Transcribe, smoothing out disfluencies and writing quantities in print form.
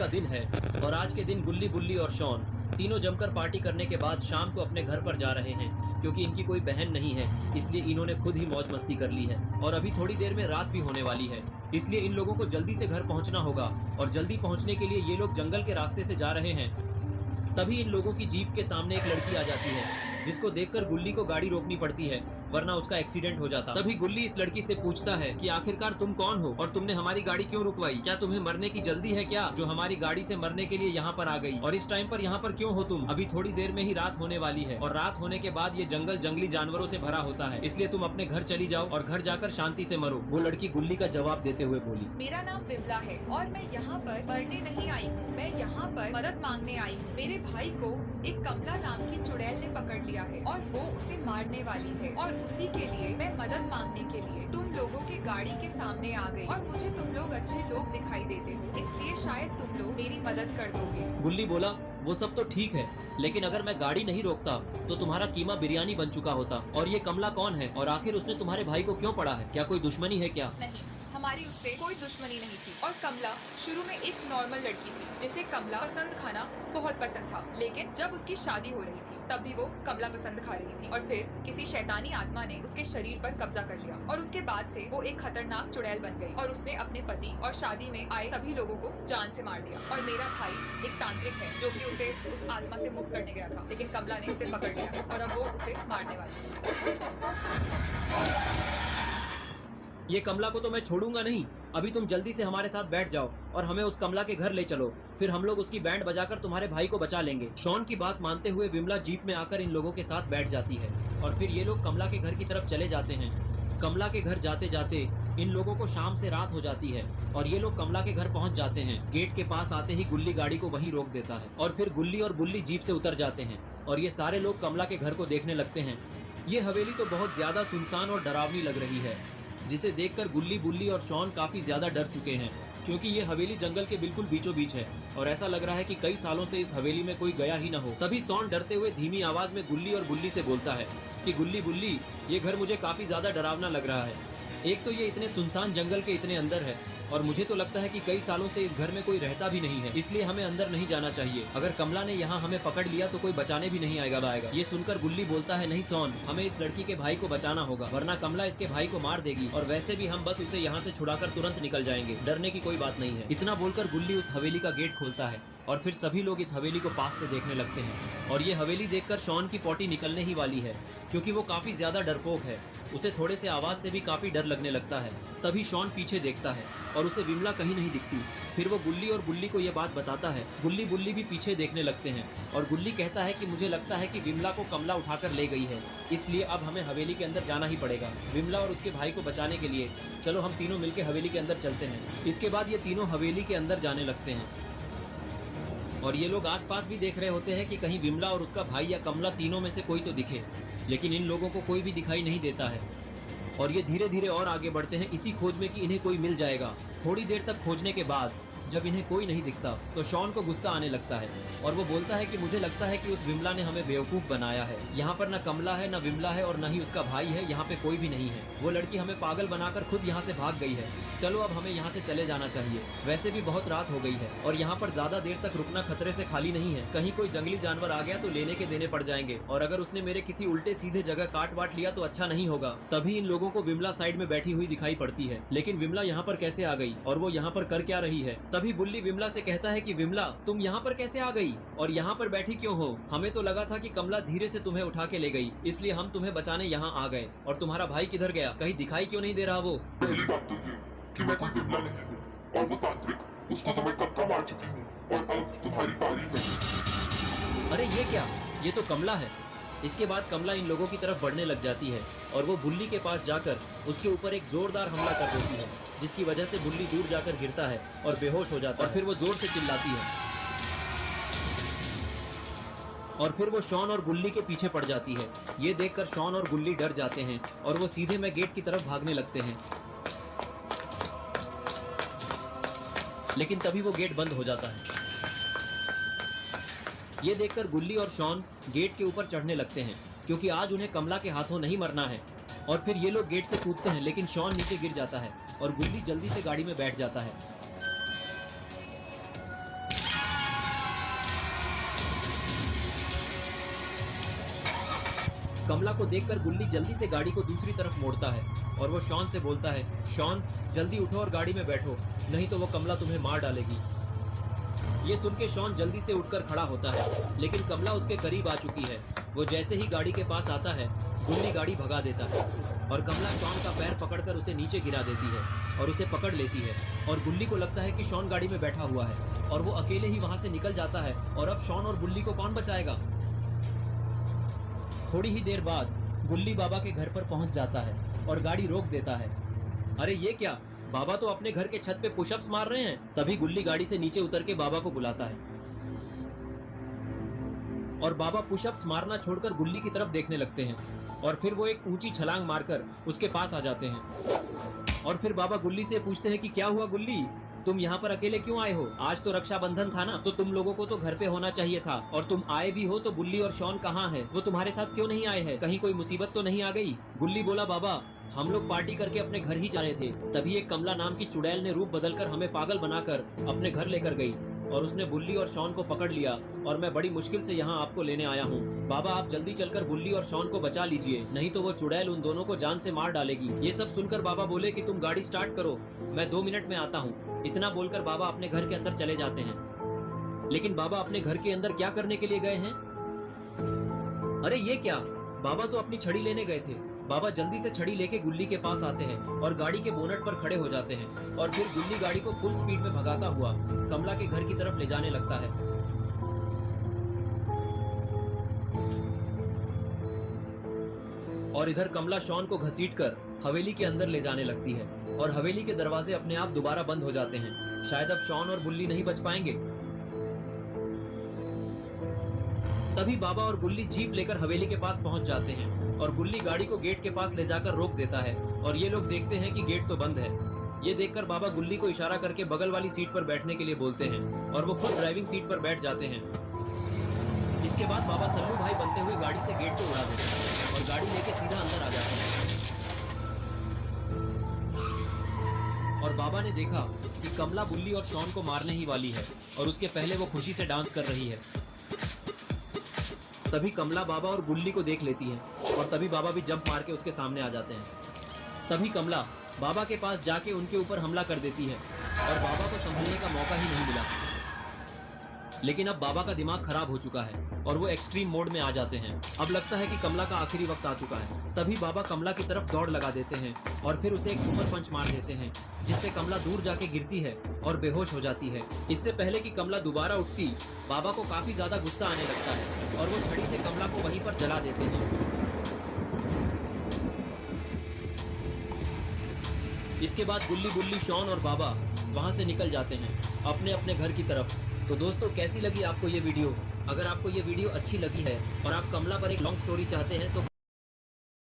का दिन है और आज के दिन गुल्ली, बुल्ली और शॉन तीनों जमकर पार्टी करने के बाद शाम को अपने घर पर जा रहे हैं। क्योंकि इनकी कोई बहन नहीं है, इसलिए इन्होंने खुद ही मौज मस्ती कर ली है और अभी थोड़ी देर में रात भी होने वाली है। इसलिए इन लोगों को जल्दी से घर पहुंचना होगा और जल्दी पहुंचने के लिए ये लोग जंगल के रास्ते से जा रहे हैं। तभी इन लोगों की जीप के सामने एक लड़की आ जाती है, जिसको देखकर गुल्ली को गाड़ी रोकनी पड़ती है, वरना उसका एक्सीडेंट हो जाता। तभी गुल्ली इस लड़की से पूछता है कि आखिरकार तुम कौन हो और तुमने हमारी गाड़ी क्यों रुकवाई? क्या तुम्हें मरने की जल्दी है क्या, जो हमारी गाड़ी से मरने के लिए यहाँ पर आ गई? और इस टाइम पर यहाँ पर क्यों हो तुम? अभी थोड़ी देर में ही रात होने वाली है और रात होने के बाद ये जंगल जंगली जानवरों से भरा होता है, इसलिए तुम अपने घर चली जाओ और घर जाकर शांति से मरो। वो लड़की गुल्ली का जवाब देते हुए बोली, मेरा नाम विमला है और मैं यहाँ पर मरने नहीं आई हूँ, मैं यहाँ पर मदद मांगने आई हूँ। मेरे भाई को एक कमला नाम की चुड़ैल ने पकड़ लिया है और वो उसे मारने वाली है और उसी के लिए मैं मदद मांगने के लिए तुम लोगों के गाड़ी के सामने आ गई और मुझे तुम लोग अच्छे लोग दिखाई देते हो, इसलिए शायद तुम लोग मेरी मदद कर दोगे। गुल्ली बोला, वो सब तो ठीक है, लेकिन अगर मैं गाड़ी नहीं रोकता तो तुम्हारा कीमा बिरयानी बन चुका होता। और ये कमला कौन है और आखिर उसने तुम्हारे भाई को क्यों पड़ा है? क्या कोई दुश्मनी है क्या? नहीं, हमारी उससे कोई दुश्मनी नहीं थी और कमला शुरू में एक नॉर्मल लड़की थी जिसे कमला पसंद खाना बहुत पसंद था। लेकिन जब उसकी शादी हो रही थी तब भी वो कमला पसंद खा रही थी और फिर किसी शैतानी आत्मा ने उसके शरीर पर कब्जा कर लिया और उसके बाद से वो एक खतरनाक चुड़ैल बन गई और उसने अपने पति और शादी में आए सभी लोगों को जान से मार दिया। और मेरा भाई एक तांत्रिक है जो कि उसे उस आत्मा से मुक्त करने गया था, लेकिन कमला ने उसे पकड़ लिया और अब वो उसे मारने वाली है। ये कमला को तो मैं छोड़ूंगा नहीं। अभी तुम जल्दी से हमारे साथ बैठ जाओ और हमें उस कमला के घर ले चलो, फिर हम लोग उसकी बैंड बजाकर तुम्हारे भाई को बचा लेंगे। शॉन की बात मानते हुए विमला जीप में आकर इन लोगों के साथ बैठ जाती है और फिर ये लोग कमला के घर की तरफ चले जाते हैं। कमला के घर जाते जाते इन लोगों को शाम से रात हो जाती है और ये लोग कमला के घर पहुंच जाते हैं। गेट के पास आते ही गुल्ली गाड़ी को वहीं रोक देता है और फिर गुल्ली और बुल्ली जीप से उतर जाते हैं और ये सारे लोग कमला के घर को देखने लगते हैं। ये हवेली तो बहुत ज्यादा सुनसान और डरावनी लग रही है, जिसे देखकर गुल्ली, बुल्ली और शॉन काफी ज्यादा डर चुके हैं, क्योंकि ये हवेली जंगल के बिल्कुल बीचों बीच है और ऐसा लग रहा है कि कई सालों से इस हवेली में कोई गया ही न हो। तभी शॉन डरते हुए धीमी आवाज में गुल्ली और बुल्ली से बोलता है कि गुल्ली, बुल्ली, ये घर मुझे काफी ज्यादा डरावना लग रहा है। एक तो ये इतने सुनसान जंगल के इतने अंदर है और मुझे तो लगता है कि कई सालों से इस घर में कोई रहता भी नहीं है, इसलिए हमें अंदर नहीं जाना चाहिए। अगर कमला ने यहाँ हमें पकड़ लिया तो कोई बचाने भी नहीं आएगा। ये सुनकर गुल्ली बोलता है, नहीं शॉन, हमें इस लड़की के भाई को बचाना होगा, वरना कमला इसके भाई को मार देगी और वैसे भी हम बस उसे यहाँ से छुड़ाकर तुरंत निकल जाएंगे, डरने की कोई बात नहीं है। इतना बोलकर गुल्ली उस हवेली का गेट खोलता है और फिर सभी लोग इस हवेली को पास से देखने लगते हैं और ये हवेली देखकर शॉन की पोटी निकलने ही वाली है, क्योंकि वो काफी ज्यादा डरपोक है। उसे थोड़े से आवाज से भी काफी डर लगने लगता है। तभी शॉन पीछे देखता है और उसे विमला कहीं नहीं दिखती। फिर वो गुल्ली और बुल्ली को ये बात बताता है। गुल्ली, बुल्ली भी पीछे देखने लगते हैं और गुल्ली कहता है कि मुझे लगता है कि विमला को कमला उठाकर ले गई है, इसलिए अब हमें हवेली के अंदर जाना ही पड़ेगा विमला और उसके भाई को बचाने के लिए। चलो हम तीनों मिलकर हवेली के अंदर चलते हैं। इसके बाद ये तीनों हवेली के अंदर जाने लगते हैं और ये लोग आसपास भी देख रहे होते हैं कि कहीं विमला और उसका भाई या कमला तीनों में से कोई तो दिखे, लेकिन इन लोगों को कोई भी दिखाई नहीं देता है और ये धीरे धीरे और आगे बढ़ते हैं इसी खोज में कि इन्हें कोई मिल जाएगा। थोड़ी देर तक खोजने के बाद जब इन्हें कोई नहीं दिखता तो शॉन को गुस्सा आने लगता है और वो बोलता है कि मुझे लगता है कि उस विमला ने हमें बेवकूफ बनाया है। यहाँ पर न कमला है, न विमला है और न ही उसका भाई है, यहाँ पे कोई भी नहीं है। वो लड़की हमें पागल बनाकर खुद यहाँ से भाग गई है। चलो अब हमें यहाँ से चले जाना चाहिए, वैसे भी बहुत रात हो गई है और यहाँ पर ज्यादा देर तक रुकना खतरे से खाली नहीं है। कहीं कोई जंगली जानवर आ गया तो लेने के देने पड़ जाएंगे और अगर उसने मेरे किसी उल्टे सीधे जगह काट वाट लिया तो अच्छा नहीं होगा। तभी इन लोगों को विमला साइड में बैठी हुई दिखाई पड़ती है, लेकिन विमला यहाँ पर कैसे आ गई और वो यहाँ पर कर क्या रही है? तभी बुल्ली विमला से कहता है कि विमला, तुम यहाँ पर कैसे आ गई और यहाँ पर बैठी क्यों हो? हमें तो लगा था कि कमला धीरे से तुम्हें उठा के ले गई, इसलिए हम तुम्हें बचाने यहाँ आ गए। और तुम्हारा भाई किधर गया? कहीं दिखाई क्यों नहीं दे रहा वो? पहली बात तो ये कि मैं कोई विमला नहीं हूँ और वो तांत्रिक, उसको तो मैं कब का मार चुकी हूँ और अब तुम्हारी बारी है। अरे ये क्या, ये तो कमला है। इसके बाद कमला इन लोगों की तरफ बढ़ने लग जाती है और वो बुल्ली के पास जाकर उसके ऊपर एक जोरदार हमला कर देती है, जिसकी वजह से बुल्ली दूर जाकर गिरता है और बेहोश हो जाता है और फिर वो जोर से चिल्लाती है और फिर वो शॉन और गुल्ली के पीछे पड़ जाती है। ये देखकर शॉन और गुल्ली डर जाते हैं और वो सीधे में गेट की तरफ भागने लगते हैं, लेकिन तभी वो गेट बंद हो जाता है। ये देखकर गुल्ली और शॉन गेट के ऊपर चढ़ने लगते हैं, क्योंकि आज उन्हें कमला के हाथों नहीं मरना है। और फिर ये लोग गेट से कूदते हैं, लेकिन शॉन नीचे गिर जाता है और गुल्ली जल्दी से गाड़ी में बैठ जाता है। कमला को देखकर गुल्ली जल्दी से गाड़ी को दूसरी तरफ मोड़ता है और वो शॉन से बोलता है, शॉन जल्दी उठो और गाड़ी में बैठो, नहीं तो वो कमला तुम्हें मार डालेगी। ये सुन के शॉन जल्दी से उठकर खड़ा होता है, लेकिन कमला उसके करीब आ चुकी है। वो जैसे ही गाड़ी के पास आता है, गुल्ली गाड़ी भगा देता है और कमला शॉन का पैर पकड़कर उसे नीचे गिरा देती है और उसे पकड़ लेती है। और गुल्ली को लगता है कि शॉन गाड़ी में बैठा हुआ है और वो अकेले ही वहां से निकल जाता है। और अब शॉन और गुल्ली को कौन बचाएगा? थोड़ी ही देर बाद गुल्ली बाबा के घर पर पहुंच जाता है और गाड़ी रोक देता है। अरे ये क्या, बाबा तो अपने घर के छत पे पुशअप्स मार रहे हैं। तभी गुल्ली गाड़ी से नीचे उतर के बाबा को बुलाता है और बाबा पुशअप्स मारना छोड़कर गुल्ली की तरफ देखने लगते हैं और फिर वो एक ऊंची छलांग मारकर उसके पास आ जाते हैं। और फिर बाबा गुल्ली से पूछते हैं कि क्या हुआ गुल्ली, तुम यहाँ पर अकेले क्यों आए हो? आज तो रक्षाबंधन था ना, तो तुम लोगों को तो घर पे होना चाहिए था, और तुम आए भी हो तो गुल्ली और शॉन कहाँ है? वो तुम्हारे साथ क्यों नहीं आए हैं? कहीं कोई मुसीबत तो नहीं आ गई? गुल्ली बोला, बाबा हम लोग पार्टी करके अपने घर ही जा रहे थे, तभी एक कमला नाम की चुड़ैल ने रूप बदलकर हमें पागल बनाकर अपने घर लेकर गई और उसने बुल्ली और शॉन को पकड़ लिया और मैं बड़ी मुश्किल से यहाँ आपको लेने आया हूँ। बाबा आप जल्दी चलकर बुल्ली और शॉन को बचा लीजिए, नहीं तो वो चुड़ैल उन दोनों को जान से मार डालेगी। ये सब सुनकर बाबा बोले कि तुम गाड़ी स्टार्ट करो, मैं 2 मिनट में आता हूँ। इतना बोलकर बाबा अपने घर के अंदर चले जाते हैं। लेकिन बाबा अपने घर के अंदर क्या करने के लिए गए हैं? अरे ये क्या, बाबा तो अपनी छड़ी लेने गए थे। बाबा जल्दी से छड़ी लेके गुल्ली के पास आते हैं और गाड़ी के बोनट पर खड़े हो जाते हैं और फिर गुल्ली गाड़ी को फुल स्पीड में भगाता हुआ कमला के घर की तरफ ले जाने लगता है। और इधर कमला शॉन को घसीटकर हवेली के अंदर ले जाने लगती है और हवेली के दरवाजे अपने आप दोबारा बंद हो जाते हैं। शायद अब शॉन और गुल्ली नहीं बच पाएंगे। तभी बाबा और गुल्ली जीप लेकर हवेली के पास पहुंच जाते हैं और गुल्ली गाड़ी को गेट के पास ले जाकर रोक देता है और ये लोग देखते हैं कि गेट तो बंद है। ये देखकर बाबा गुल्ली को इशारा करके बगल वाली सीट पर बैठने के लिए बोलते हैं और वो खुद ड्राइविंग सीट पर बैठ जाते हैं। इसके बाद बाबा सल्लू भाई बनते हुए गाड़ी से गेट को उड़ा देते हैं और गाड़ी लेके सीधा अंदर आ जाते हैं। और बाबा ने देखा कि कमला बुल्ली और शॉन को मारने ही वाली है और उसके पहले वो खुशी से डांस कर रही है। तभी कमला बाबा और गुल्ली को देख लेती है और तभी बाबा भी जंप मार के उसके सामने आ जाते हैं। तभी कमला बाबा के पास जाके उनके ऊपर हमला कर देती है और बाबा को संभलने का मौका ही नहीं मिला। लेकिन अब बाबा का दिमाग खराब हो चुका है और वो एक्सट्रीम मोड में आ जाते हैं। अब लगता है कि कमला का आखिरी वक्त आ चुका है। तभी बाबा कमला की तरफ दौड़ लगा देते हैं और फिर उसे एक सुपर पंच मार देते हैं जिससे कमला दूर जाके गिरती है और बेहोश हो जाती है। इससे पहले कि कमला दोबारा उठती, बाबा को काफी ज्यादा गुस्सा आने लगता है और वो छड़ी से कमला को वहीं पर जला देते हैं। इसके बाद गुल्ली बुल्ली शॉन और बाबा वहां से निकल जाते हैं अपने अपने घर की तरफ। तो दोस्तों कैसी लगी आपको ये वीडियो? अगर आपको ये वीडियो अच्छी लगी है और आप कमला पर एक लॉन्ग स्टोरी चाहते हैं तो